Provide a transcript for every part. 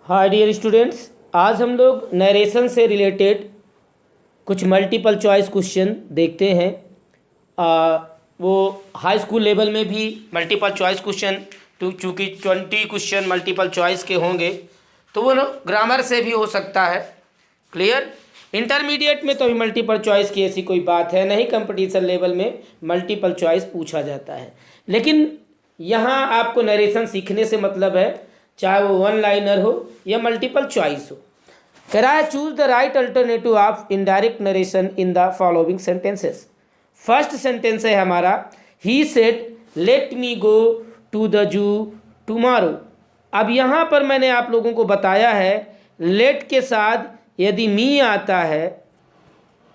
Hi dear students, आज हम लोग नरेशन से रिलेटेड कुछ मल्टीपल चॉइस क्वेश्चन देखते हैं। वो हाई स्कूल लेवल में भी मल्टीपल चॉइस क्वेश्चन चूँकि 20 क्वेश्चन मल्टीपल चॉइस के होंगे तो वो ग्रामर से भी हो सकता है। क्लियर। इंटरमीडिएट में तो अभी मल्टीपल चॉइस की ऐसी कोई बात है नहीं, कंपटीशन लेवल में मल्टीपल चॉइस पूछा जाता है। लेकिन यहाँ आपको नरेशन सीखने से मतलब है, चाहे वो वन लाइनर हो या मल्टीपल चॉइस हो। कह रहा है choose the right alternative of indirect narration in the following sentences. First sentence है हमारा, he said let me go to the zoo tomorrow. अब यहाँ पर मैंने आप लोगों को बताया है, लेट के साथ यदि मी आता है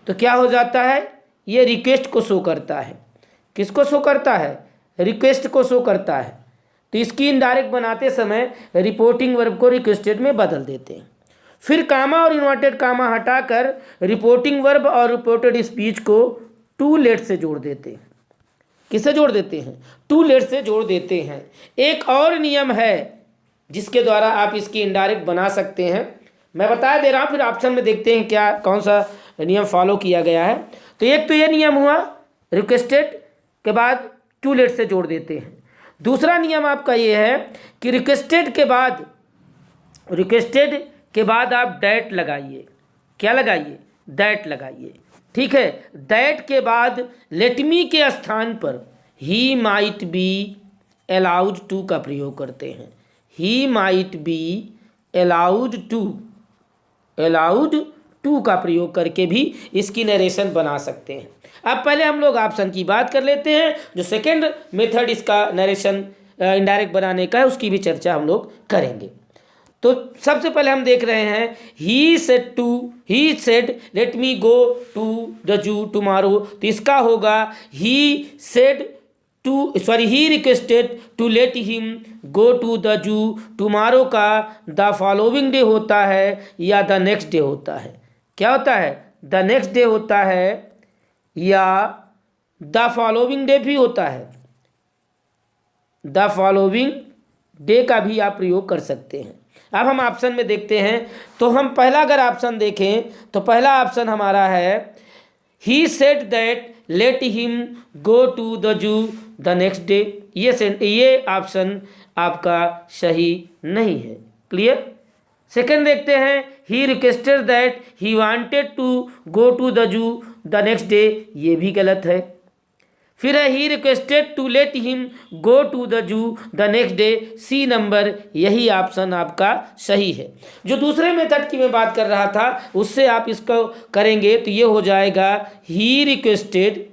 तो क्या हो जाता है, ये रिक्वेस्ट को शो करता है। किसको शो करता है? रिक्वेस्ट को शो करता है। तो इसकी इनडायरेक्ट बनाते समय रिपोर्टिंग वर्ब को रिक्वेस्टेड में बदल देते हैं। फिर कामा और इन्वर्टेड कामा हटाकर रिपोर्टिंग वर्ब और रिपोर्टेड स्पीच को टू लेट से जोड़ देते हैं। किससे जोड़ देते हैं? टू लेट से जोड़ देते हैं। एक और नियम है जिसके द्वारा आप इसकी इनडायरेक्ट बना सकते हैं, मैं बता दे रहा हूँ, फिर ऑप्शन में देखते हैं क्या कौन सा नियम फॉलो किया गया है। तो एक तो ये नियम हुआ, रिक्वेस्टेड के बाद टू लेट से जोड़ देते हैं। दूसरा नियम आपका ये है कि रिक्वेस्टेड के बाद आप दैट लगाइए। क्या लगाइए? दैट लगाइए। ठीक है। दैट के बाद लेट मी के स्थान पर he might be allowed to का प्रयोग करते हैं। He might be allowed to का प्रयोग करके भी इसकी नरेशन बना सकते हैं। अब पहले हम लोग ऑप्शन की बात कर लेते हैं, जो सेकेंड मेथड इसका नरेशन इनडायरेक्ट बनाने का है, उसकी भी चर्चा हम लोग करेंगे। तो सबसे पहले हम देख रहे हैं, he said let me go to the zoo tomorrow. तो इसका होगा he requested to let him go to the zoo tomorrow का द फॉलोइंग डे होता है या द नेक्स्ट डे होता है। क्या होता है? द नेक्स्ट डे होता है या द फॉलोइंग डे भी होता है। द फॉलोइंग डे का भी आप प्रयोग कर सकते हैं। अब हम ऑप्शन में देखते हैं, तो हम पहला अगर ऑप्शन देखें तो पहला ऑप्शन हमारा है, he said that let him go to the zoo the next day. ये ऑप्शन आपका सही नहीं है। क्लियर। सेकेंड देखते हैं, he requested that he wanted to go to the zoo the next day. ये भी गलत है। फिर है, he requested to let him go to the zoo the next day. C number, यही ऑप्शन आपका सही है। जो दूसरे मेथड की मैं बात कर रहा था उससे आप इसको करेंगे तो ये हो जाएगा, he requested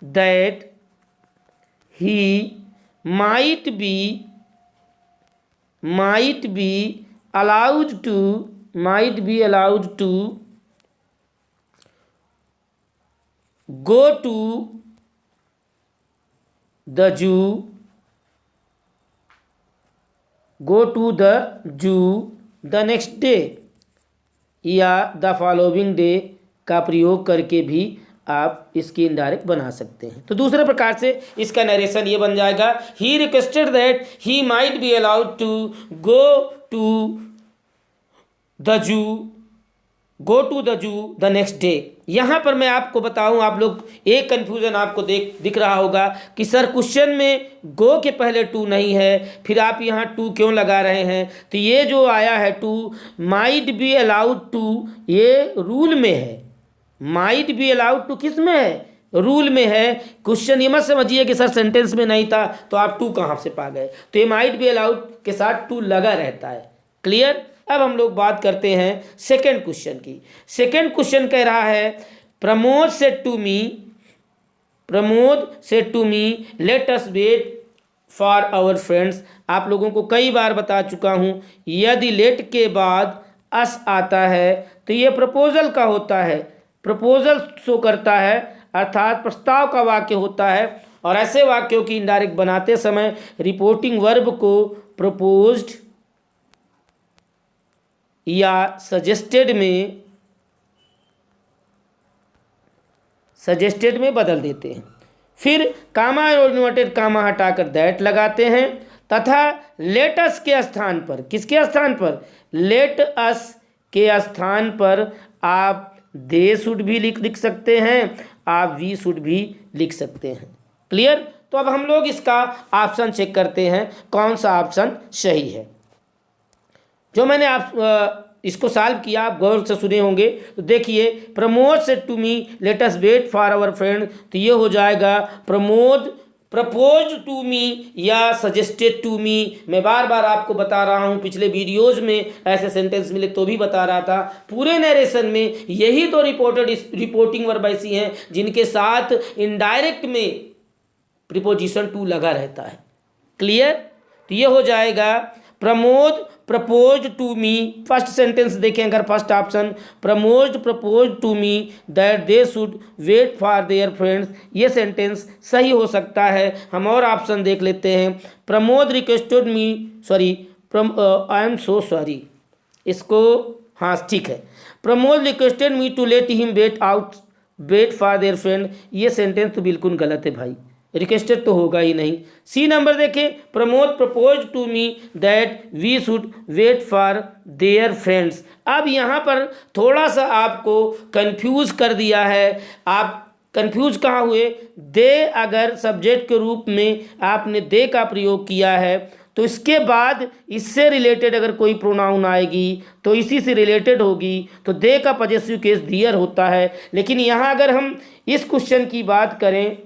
that he might B allowed to go to the zoo the next day या द फॉलोइंग डे का प्रयोग करके भी आप इसकी इनडायरेक्ट बना सकते हैं। तो दूसरे प्रकार से इसका नरेशन ये बन जाएगा, he requested that he might be allowed to go to the zoo the next day. यहाँ पर मैं आपको बताऊँ, आप लोग एक कन्फ्यूज़न आपको दिख रहा होगा कि सर क्वेश्चन में गो के पहले टू नहीं है, फिर आप यहाँ टू क्यों लगा रहे हैं? तो ये जो आया है to, might be allowed to, ये रूल में है। माइट बी अलाउड टू किस में है? रूल में है। क्वेश्चन ये मत समझिए कि सर सेंटेंस में नहीं था तो आप टू कहाँ से पा गए। तो ये माइट बी अलाउड के साथ टू लगा रहता है। क्लियर। अब हम लोग बात करते हैं सेकेंड क्वेश्चन की। सेकेंड क्वेश्चन कह रहा है, Pramod said to me let us wait for our friends. आप लोगों को कई बार बता चुका हूँ, यदि लेट के बाद अस आता है तो ये प्रपोजल का होता है, प्रपोजल शो करता है, अर्थात प्रस्ताव का वाक्य होता है। और ऐसे वाक्यों की इनडायरेक्ट बनाते समय रिपोर्टिंग वर्ब को प्रपोज्ड या सजेस्टेड में बदल देते हैं। फिर कामा और इन्वर्टेड कामा हटाकर दैट लगाते हैं। तथा लेट अस के स्थान पर, किसके स्थान पर, लेट अस के स्थान पर आप दे शुड भी लिख सकते हैं, आप वी शुड भी लिख सकते हैं। क्लियर। तो अब हम लोग इसका ऑप्शन चेक करते हैं कौन सा ऑप्शन सही है। जो मैंने आप इसको सॉल्व किया, आप गौर से सुने होंगे। तो देखिए, Pramod said to me let us wait for our friend, तो ये हो जाएगा प्रमोद प्रपोज टू मी या सजेस्टेड टू मी। मैं बार बार आपको बता रहा हूँ, पिछले वीडियोस में ऐसे सेंटेंस मिले तो भी बता रहा था। पूरे नरेशन में यही तो रिपोर्टिंग वर्ब ऐसी हैं जिनके साथ इनडायरेक्ट में प्रीपोजिशन टू लगा रहता है। क्लियर। तो ये हो जाएगा Pramod propose to me. First sentence देखें अगर, first option, Pramod propose to me that they should wait for their friends, ये सेंटेंस सही हो सकता है। हम और ऑप्शन देख लेते हैं। Pramod requested me, sorry, I am so sorry, इसको हाँ ठीक है, Pramod requested me to let him wait for their friend, ये सेंटेंस तो बिल्कुल गलत है भाई, रिक्वेस्टेड तो होगा ही नहीं। सी नंबर देखें, Pramod propose to me that we should wait for their friends. अब यहाँ पर थोड़ा सा आपको कंफ्यूज कर दिया है। आप कंफ्यूज कहाँ हुए, दे अगर सब्जेक्ट के रूप में आपने दे का प्रयोग किया है तो इसके बाद इससे रिलेटेड अगर कोई प्रोनाउन आएगी तो इसी से रिलेटेड होगी, तो दे का पॉजेसिव केस दियर होता है। लेकिन यहाँ अगर हम इस क्वेश्चन की बात करें,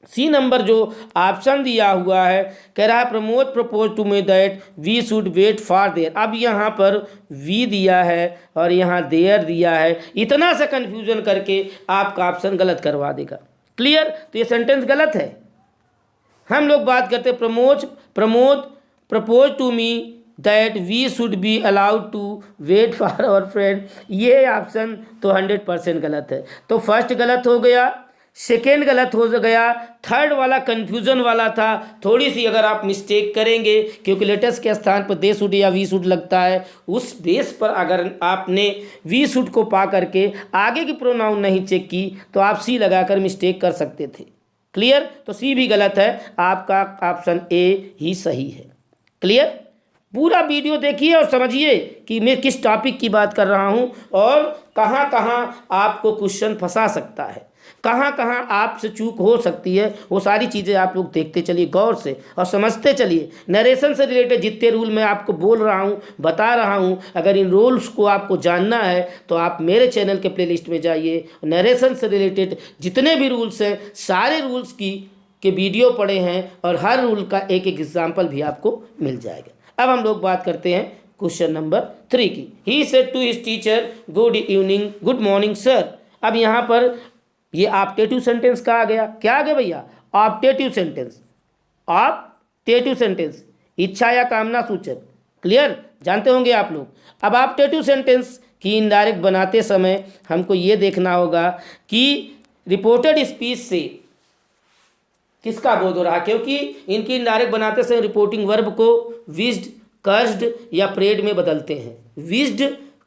सी नंबर जो ऑप्शन दिया हुआ है, कह रहा है Pramod propose to me that we should wait for their. अब यहाँ पर वी दिया है और यहाँ देयर दिया है, इतना सा कन्फ्यूजन करके आपका ऑप्शन गलत करवा देगा। क्लियर। तो ये सेंटेंस गलत है। हम लोग बात करते हैं Pramod propose to me that we should be allowed to wait for our friend, ये ऑप्शन तो 100% गलत है। तो फर्स्ट गलत हो गया, सेकेंड गलत हो गया, थर्ड वाला कंफ्यूजन वाला था। थोड़ी सी अगर आप मिस्टेक करेंगे, क्योंकि लेटेस्ट के स्थान पर दे शुड या वी शुड लगता है, उस बेस पर अगर आपने वी शुड को पा करके आगे की प्रोनाउन नहीं चेक की तो आप सी लगाकर मिस्टेक कर सकते थे। क्लियर। तो सी भी गलत है, आपका ऑप्शन ए ही सही है। क्लियर। पूरा वीडियो देखिए और समझिए कि मैं किस टॉपिक की बात कर रहा हूँ और कहाँ कहाँ आपको क्वेश्चन फंसा सकता है, कहाँ कहाँ आपसे चूक हो सकती है, वो सारी चीज़ें आप लोग देखते चलिए गौर से और समझते चलिए। नरेशन से रिलेटेड जितने रूल मैं आपको बोल रहा हूँ, बता रहा हूँ, अगर इन रूल्स को आपको जानना है तो आप मेरे चैनल के प्लेलिस्ट में जाइए। नरेशन से रिलेटेड जितने भी रूल्स हैं, सारे रूल्स के वीडियो पड़े हैं और हर रूल का एक एक एग्जाम्पल भी आपको मिल जाएगा। अब हम लोग बात करते हैं क्वेश्चन नंबर 3 की। He said to his teacher good evening, good morning sir. अब यहाँ पर ये ऑप्टेटिव सेंटेंस का आ गया। क्या आ गया भैया? Optative sentence. ऑप्टेटिव सेंटेंस, इच्छा या कामना सूचक। क्लियर, जानते होंगे आप लोग। अब ऑप्टेटिव सेंटेंस की इनडायरेक्ट बनाते समय हमको ये देखना होगा कि रिपोर्टेड स्पीच से किसका बोध हो रहा, क्योंकि इनकी इनडायरेक्ट बनाते समय रिपोर्टिंग वर्ब को विज्ड, कर्स्ड या प्रेड में बदलते हैं। विज्ड,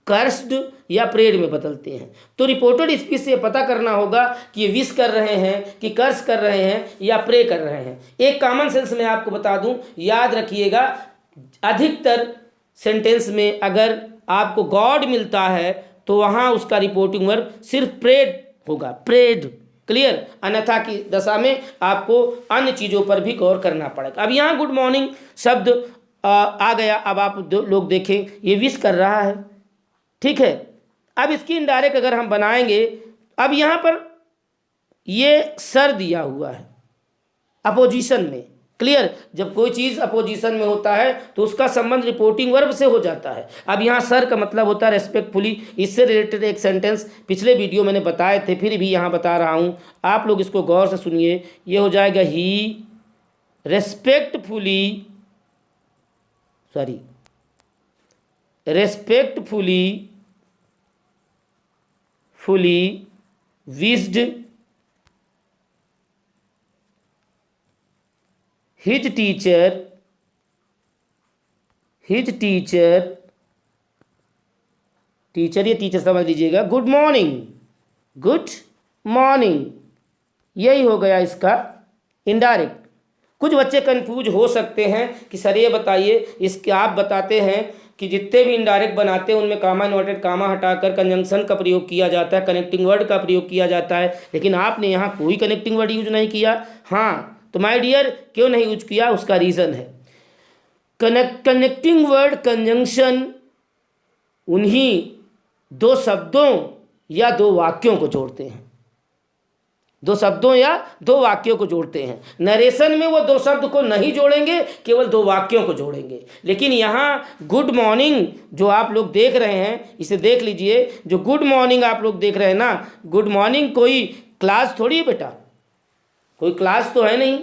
कर्स्ड या प्रेड में बदलते हैं। तो रिपोर्टेड स्पीच से पता करना होगा कि ये विश कर रहे हैं कि कर्स कर रहे हैं या प्रे कर रहे हैं। एक कॉमन सेंस में आपको बता दूं, याद रखिएगा, अधिकतर सेंटेंस में अगर आपको गॉड मिलता है तो वहाँ उसका रिपोर्टिंग वर्ब सिर्फ प्रेड होगा, प्रेड। क्लियर। अन्यथा की दशा में आपको अन्य चीज़ों पर भी गौर करना पड़ेगा। अब यहाँ गुड मॉर्निंग शब्द आ गया। अब आप लोग देखें, ये विश कर रहा है, ठीक है। अब इसकी इनडायरेक्ट अगर हम बनाएंगे, अब यहाँ पर ये सर दिया हुआ है अपोजिशन में। क्लियर। जब कोई चीज़ अपोजिशन में होता है तो उसका संबंध रिपोर्टिंग वर्ब से हो जाता है। अब यहाँ सर का मतलब होता है रेस्पेक्टफुली। इससे रिलेटेड एक सेंटेंस पिछले वीडियो मैंने बताए थे, फिर भी यहाँ बता रहा हूँ, आप लोग इसको गौर से सुनिए। ये हो जाएगा ही रेस्पेक्टफुली विज्ड his teacher, ये टीचर समझ लीजिएगा, गुड मॉर्निंग, यही हो गया इसका इनडायरेक्ट। कुछ बच्चे कंफ्यूज हो सकते हैं कि सर ये बताइए, इसके आप बताते हैं कि जितने भी इनडायरेक्ट बनाते हैं उनमें कामा इन्वर्टेड कामा हटाकर कंजंक्शन का प्रयोग किया जाता है, कनेक्टिंग वर्ड का प्रयोग किया जाता है, लेकिन आपने यहाँ कोई कनेक्टिंग वर्ड यूज नहीं किया। हाँ तो माय डियर क्यों नहीं यूज किया, उसका रीज़न है कनेक्टिंग वर्ड कंजंक्शन उन्हीं दो शब्दों या दो वाक्यों को जोड़ते हैं, दो शब्दों या दो वाक्यों को जोड़ते हैं। नरेशन में वो दो शब्द को नहीं जोड़ेंगे, केवल दो वाक्यों को जोड़ेंगे। लेकिन यहाँ गुड मॉर्निंग जो आप लोग देख रहे हैं, इसे देख लीजिए, जो गुड मॉर्निंग आप लोग देख रहे हैं ना, गुड मॉर्निंग कोई क्लास थोड़ी है बेटा, कोई क्लास तो है नहीं।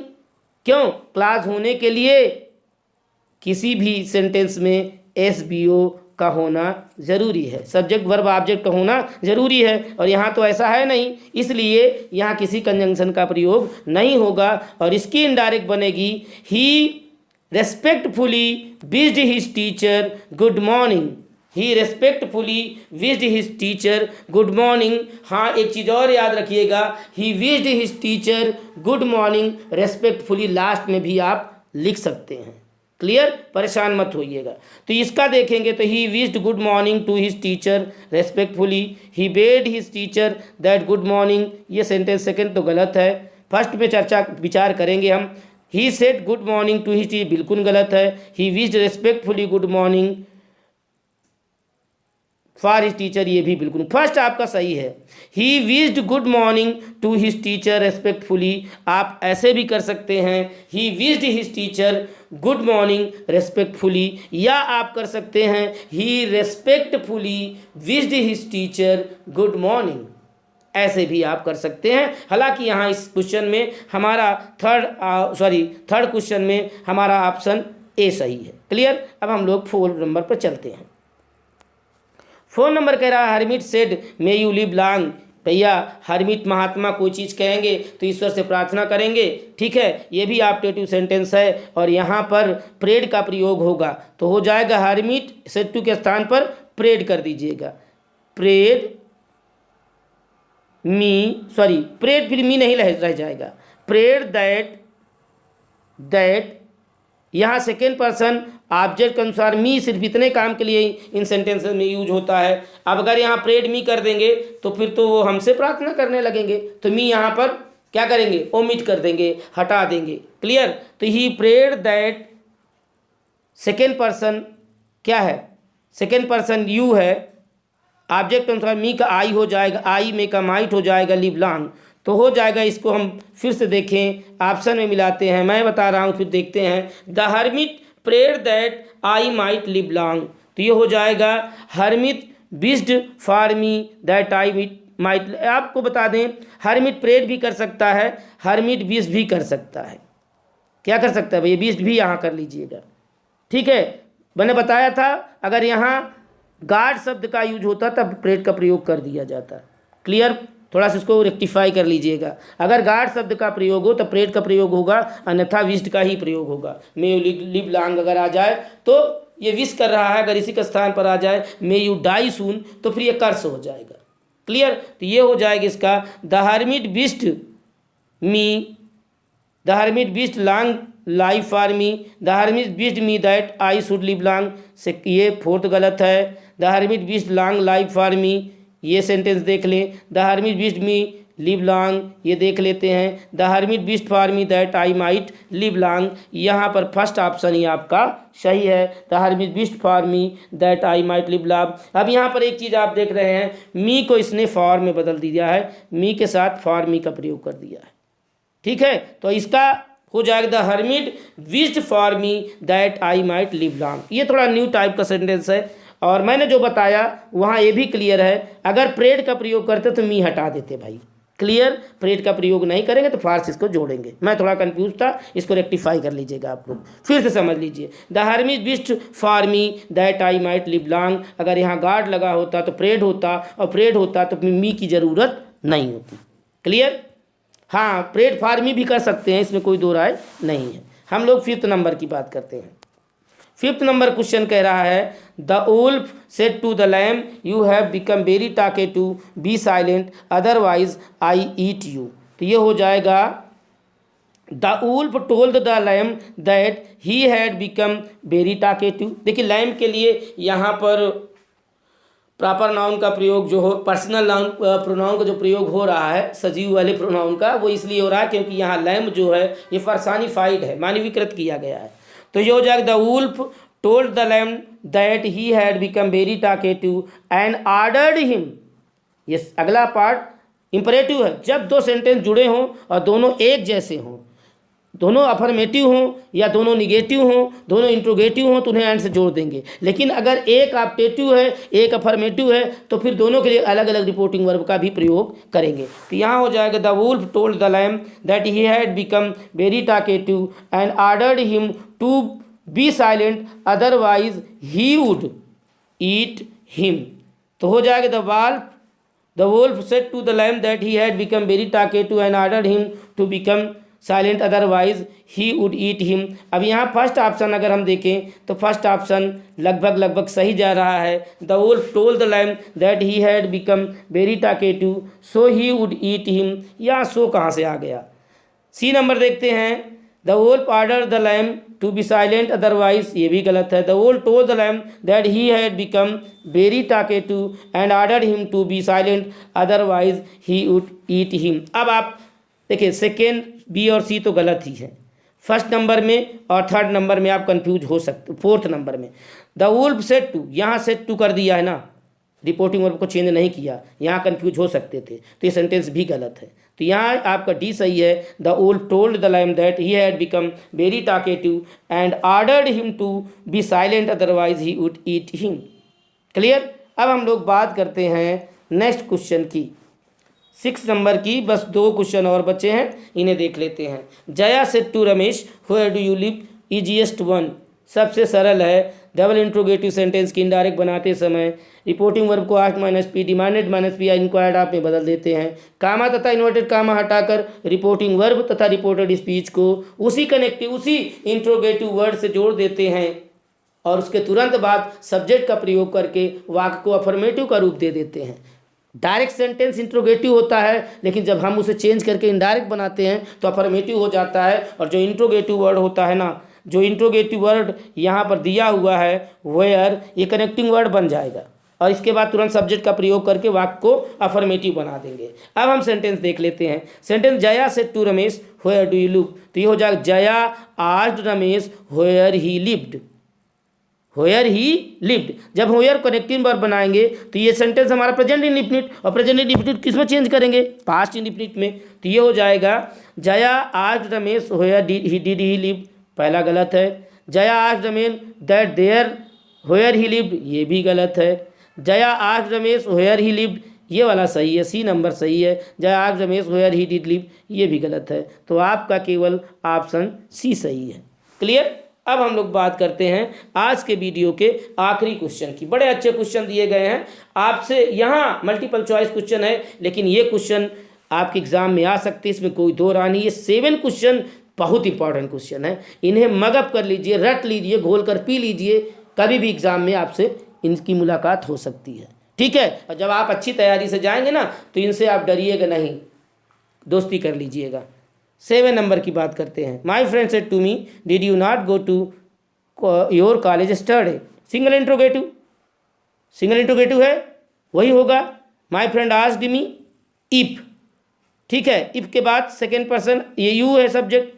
क्यों? क्लास होने के लिए किसी भी सेंटेंस में SVO का होना ज़रूरी है, सब्जेक्ट वर्ब ऑब्जेक्ट का होना ज़रूरी है, और यहाँ तो ऐसा है नहीं, इसलिए यहाँ किसी कंजंक्शन का प्रयोग नहीं होगा। और इसकी इनडायरेक्ट बनेगी he respectfully wished his teacher good morning, he respectfully wished his teacher good morning. हाँ एक चीज़ और याद रखिएगा, he wished his teacher good morning respectfully last में भी आप लिख सकते हैं। क्लियर, परेशान मत होइएगा। तो इसका देखेंगे तो he wished good morning to his teacher respectfully, he bade his teacher that good morning. ये सेंटेंस सेकंड तो गलत है, फर्स्ट में चर्चा विचार करेंगे हम। He said good morning to his teacher बिल्कुल गलत है। He wished respectfully good morning for his teacher, ये भी बिल्कुल फर्स्ट आपका सही है। He wished good morning to his teacher respectfully, आप ऐसे भी कर सकते हैं, ही wished his teacher good morning respectfully, या आप कर सकते हैं he respectfully wished his teacher good morning, ऐसे भी आप कर सकते हैं। हालांकि यहाँ इस क्वेश्चन में हमारा थर्ड क्वेश्चन में हमारा ऑप्शन ए सही है। क्लियर, अब हम लोग 4 नंबर पर चलते हैं। 4 नंबर कह रहा है hermit said may you live long. भैया हरमिट महात्मा कोई चीज़ कहेंगे तो ईश्वर से प्रार्थना करेंगे, ठीक है, ये भी ऑप्टेटिव सेंटेंस है, और यहाँ पर प्रेड का प्रयोग होगा, तो हो जाएगा हरमिट सेड टू के स्थान पर प्रेड कर दीजिएगा, प्रेड प्रेड फिर मी नहीं रह जाएगा, प्रेड दैट यहाँ सेकेंड पर्सन ऑब्जेक्ट के अनुसार मी सिर्फ इतने काम के लिए इन सेंटेंसेस में यूज होता है। अब अगर यहाँ प्रेड मी कर देंगे तो फिर तो वो हमसे प्रार्थना करने लगेंगे, तो मी यहाँ पर क्या करेंगे, ओमिट कर देंगे, हटा देंगे। क्लियर, तो he prayed that second person क्या है, सेकेंड पर्सन यू है, ऑब्जेक्ट के अनुसार मी का आई हो जाएगा, आई में का माइट हो जाएगा, लिव लॉन्ग, तो हो जाएगा। इसको हम फिर से देखें, ऑप्शन में मिलाते हैं, मैं बता रहा हूँ फिर देखते हैं। The hermit prayed that I might live long, तो ये हो जाएगा hermit wished for me that I might. आपको बता दें हरमिट प्रेड भी कर सकता है, हरमिट विश भी कर सकता है। क्या कर सकता है भैया, विश भी यहाँ कर लीजिएगा, ठीक है। मैंने बताया था अगर यहाँ गार्ड शब्द का यूज होता तब प्रेड का प्रयोग कर दिया जाता। क्लियर, थोड़ा सा इसको रेक्टिफाई कर लीजिएगा, अगर गार्ड शब्द का प्रयोग हो तो प्रेड का प्रयोग होगा, अन्यथा विश्ड का ही प्रयोग होगा। मे यू लिव लॉन्ग अगर आ जाए तो ये विश कर रहा है, अगर इसी के स्थान पर आ जाए मे यू डाई सून तो फिर ये कर्स हो जाएगा। क्लियर, तो ये हो जाएगा इसका the hermit wished long life for me, the hermit wished me that I should live long, से ये फोर्थ गलत है। The hermit wished long life for me, ये सेंटेंस देख लें। The hermit wished me live long, ये देख लेते हैं। The hermit wished for me that I might live long, यहाँ पर फर्स्ट ऑप्शन ही आपका सही है, the hermit wished for me that I might live long. अब यहाँ पर एक चीज़ आप देख रहे हैं, मी को इसने फॉर में बदल दिया है, मी के साथ फॉर मी का प्रयोग कर दिया है, ठीक है। तो इसका हो जाएगा the hermit wished for me that I might live long. ये थोड़ा न्यू टाइप का सेंटेंस है, और मैंने जो बताया वहाँ ये भी क्लियर है, अगर प्रेड का प्रयोग करते तो मी हटा देते भाई। क्लियर, प्रेड का प्रयोग नहीं करेंगे तो फार्स इसको जोड़ेंगे। मैं थोड़ा कंफ्यूज था, इसको रेक्टिफाई कर लीजिएगा आप लोग, फिर से समझ लीजिए। The hermit wished for me that I might live long, अगर यहाँ गार्ड लगा होता तो प्रेड होता, और प्रेड होता तो मी की ज़रूरत नहीं होती। क्लियर, हाँ प्रेड फॉर मी भी कर सकते हैं, इसमें कोई दो राय नहीं है। हम लोग 5th नंबर की बात करते हैं। 5th नंबर क्वेश्चन कह रहा है the wolf said to the lamb you have become very talkative, be silent otherwise I eat you, तो ये हो जाएगा the wolf told the lamb that he had become very talkative. देखिए lamb के लिए यहाँ पर प्रॉपर नाउन का प्रयोग जो हो, पर्सनल नाउन प्रोनाउन का जो प्रयोग हो रहा है सजीव वाले प्रोनाउन का, वो इसलिए हो रहा है क्योंकि यहाँ लैम जो है ये पर्सनिफाइड है, मानवीकृत किया गया है। तो ये हो जाएगा the wolf told the lamb that he had become very talkative and ordered him. ये अगला पार्ट इंपरेटिव है। जब दो सेंटेंस जुड़े हों और दोनों एक जैसे हों, दोनों अफर्मेटिव हों या दोनों निगेटिव हों, दोनों इंट्रोगेटिव हों, तो उन्हें एंड से जोड़ देंगे। लेकिन अगर एक ऑप्टेटिव है एक अफर्मेटिव है तो फिर दोनों के लिए अलग अलग रिपोर्टिंग वर्ब का भी प्रयोग करेंगे। तो यहाँ हो जाएगा the wolf told the lamb that he had become very talkative and ordered him to be silent otherwise he would eat him. तो हो जाएगा the wolf said to the lamb that he had become very talkative and ordered him to become silent otherwise he would eat him. अब यहाँ first option अगर हम देखें तो first option लगभग सही जा रहा है। The wolf told the lamb that he had become very talkative so he would eat him. यहाँ सो कहाँ से आ गया? सी नंबर देखते हैं। The wolf order the lamb to be silent otherwise, ये भी गलत है। The wolf told the lamb that he had become very talkative and order him to be silent otherwise he would eat him. अब आप देखिए second B और सी तो गलत ही है फर्स्ट नंबर में, और थर्ड नंबर में आप कंफ्यूज हो सकते। फोर्थ नंबर में द वुल्फ सेड टू, यहाँ सेड टू कर दिया है ना, रिपोर्टिंग वर्ब को चेंज नहीं किया, यहाँ कंफ्यूज हो सकते थे, तो ये सेंटेंस भी गलत है। तो यहाँ आपका डी सही है। The wolf told the lamb that he had become very talkative and ordered him to be silent otherwise he would eat him. Clear? अब हम लोग बात करते हैं नेक्स्ट क्वेश्चन की, 6 नंबर की। बस 2 क्वेश्चन और बचे हैं, इन्हें देख लेते हैं। Jaya said to Ramesh where do you live, easiest one, सबसे सरल है। डबल इंट्रोगेटिव सेंटेंस की इनडायरेक्ट बनाते समय रिपोर्टिंग वर्ब को asked minus P, demanded minus P या इंक्वायर्ड आप में बदल देते हैं। कामा तथा इन्वर्टेड कामा हटाकर रिपोर्टिंग वर्ब तथा रिपोर्टेड स्पीच को उसी इंट्रोगेटिव वर्ड से जोड़ देते हैं और उसके तुरंत बाद सब्जेक्ट का प्रयोग करके वाक्य को अफर्मेटिव का रूप दे देते हैं। डायरेक्ट सेंटेंस इंट्रोगेटिव होता है, लेकिन जब हम उसे चेंज करके इनडायरेक्ट बनाते हैं तो अफर्मेटिव हो जाता है। और जो इंट्रोगेटिव वर्ड होता है ना, जो इंट्रोगेटिव वर्ड यहाँ पर दिया हुआ है वेयर, ये कनेक्टिंग वर्ड बन जाएगा और इसके बाद तुरंत सब्जेक्ट का प्रयोग करके वाक्य को अफर्मेटिव बना देंगे। अब हम सेंटेंस देख लेते हैं। Sentence Jaya said to Ramesh where do you live, तो ये हो जाएगा Jaya asked Ramesh where he lived, where he lived. जब होयर कनेक्टिंग वर्ब बनाएंगे तो ये सेंटेंस हमारा प्रेजेंट इंडेफिनिट, और प्रेजेंट इंडेफिनिट किस में चेंज करेंगे? पास्ट इंडेफिनिट में। तो ये हो जाएगा Jaya asked Ramesh where did he live, पहला गलत है। Jaya asked Ramesh that there where he lived, ये भी गलत है। Jaya asked Ramesh where he lived, ये वाला सही है, सी नंबर सही है। Jaya asked Ramesh where he did live, ये भी गलत है। तो आपका केवल ऑप्शन सी सही है। क्लियर? अब हम लोग बात करते हैं आज के वीडियो के आखिरी क्वेश्चन की। बड़े अच्छे क्वेश्चन दिए गए हैं आपसे, यहाँ मल्टीपल चॉइस क्वेश्चन है, लेकिन ये क्वेश्चन आपके एग्जाम में आ सकते हैं, इसमें कोई दो राय नहीं। ये 7 क्वेश्चन बहुत इंपॉर्टेंट क्वेश्चन है, इन्हें मगअप कर लीजिए, रट लीजिए, घोल कर पी लीजिए, कभी भी एग्जाम में आपसे इनकी मुलाकात हो सकती है। ठीक है? और जब आप अच्छी तैयारी से जाएंगे ना तो इनसे आप डरिएगा नहीं, दोस्ती कर लीजिएगा। 7 नंबर की बात करते हैं। My friend said to me did you not go to your college study, single interrogative, single interrogative है वही होगा। My friend asked me if, ठीक है, इफ के बाद सेकेंड पर्सन ये यू है सब्जेक्ट,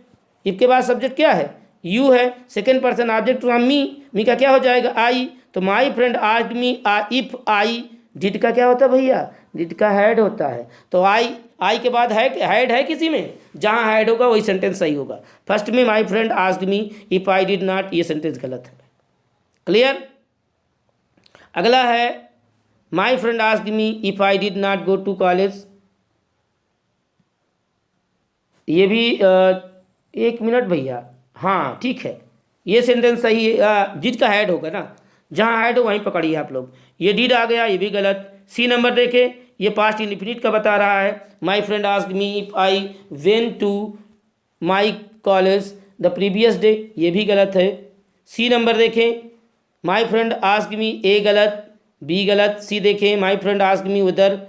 इफ के बाद सब्जेक्ट क्या है? यू है, second person object from me का क्या हो जाएगा? आई। तो my friend asked me if I, did का क्या होता है भैया? डिड का हेड होता है। तो आई के बाद हेड है किसी में, जहाँ हेड होगा वही सेंटेंस सही होगा। फर्स्ट में my friend asked me if I did not, ये सेंटेंस गलत है। क्लियर? अगला है my friend asked me if I did not go to college, ये भी 1 मिनट भैया, हाँ ठीक है, ये सेंटेंस सही है। डिड का हेड होगा ना, जहाँ हेड हो वहीं पकड़िए आप लोग। ये डिड आ गया, ये भी गलत। सी नंबर देखें, ये पास्ट इंडेफिनिट का बता रहा है। My friend asked me if I went to my college the previous day, ये भी गलत है। सी नंबर देखें, माई फ्रेंड आस्क्ड मी, ए गलत, बी गलत। सी देखें, my friend asked me whether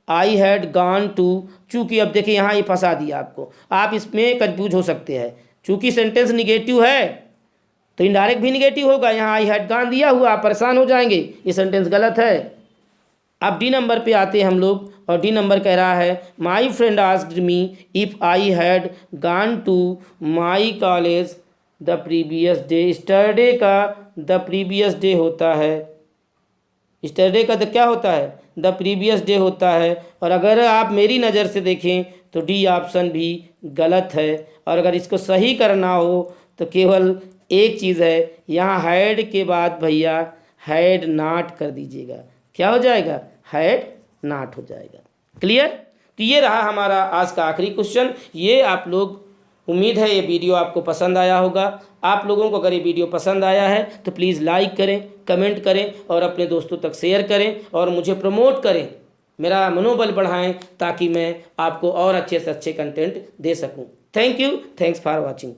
I had gone to, चूँकि अब देखिए यहाँ ये फंसा दिया आपको, आप इसमें कंफ्यूज हो सकते हैं। चूँकि सेंटेंस निगेटिव है तो इनडायरेक्ट भी निगेटिव होगा। यहाँ आई हैड गॉन दिया हुआ, आप परेशान हो जाएंगे, ये सेंटेंस गलत है। अब डी नंबर पे आते हैं हम लोग, और डी नंबर कह रहा है my friend asked me if I had gone to my college the previous day. Yesterday का द प्रीवियस डे होता है, स्टरडे का क्या होता है, द प्रीवियस डे होता है। और अगर आप मेरी नज़र से देखें तो डी ऑप्शन भी गलत है। और अगर इसको सही करना हो तो केवल एक चीज़ है, यहाँ हैड के बाद भैया हैड नॉट कर दीजिएगा। क्या हो जाएगा, हैड नॉट हो जाएगा। क्लियर। तो ये रहा हमारा आज का आखिरी क्वेश्चन। ये आप लोग, उम्मीद है ये वीडियो आपको पसंद आया होगा। आप लोगों को अगर ये वीडियो पसंद आया है तो प्लीज़ लाइक करें, कमेंट करें और अपने दोस्तों तक शेयर करें और मुझे प्रमोट करें, मेरा मनोबल बढ़ाएं ताकि मैं आपको और अच्छे से अच्छे कंटेंट दे सकूं। Thank you, thanks for watching.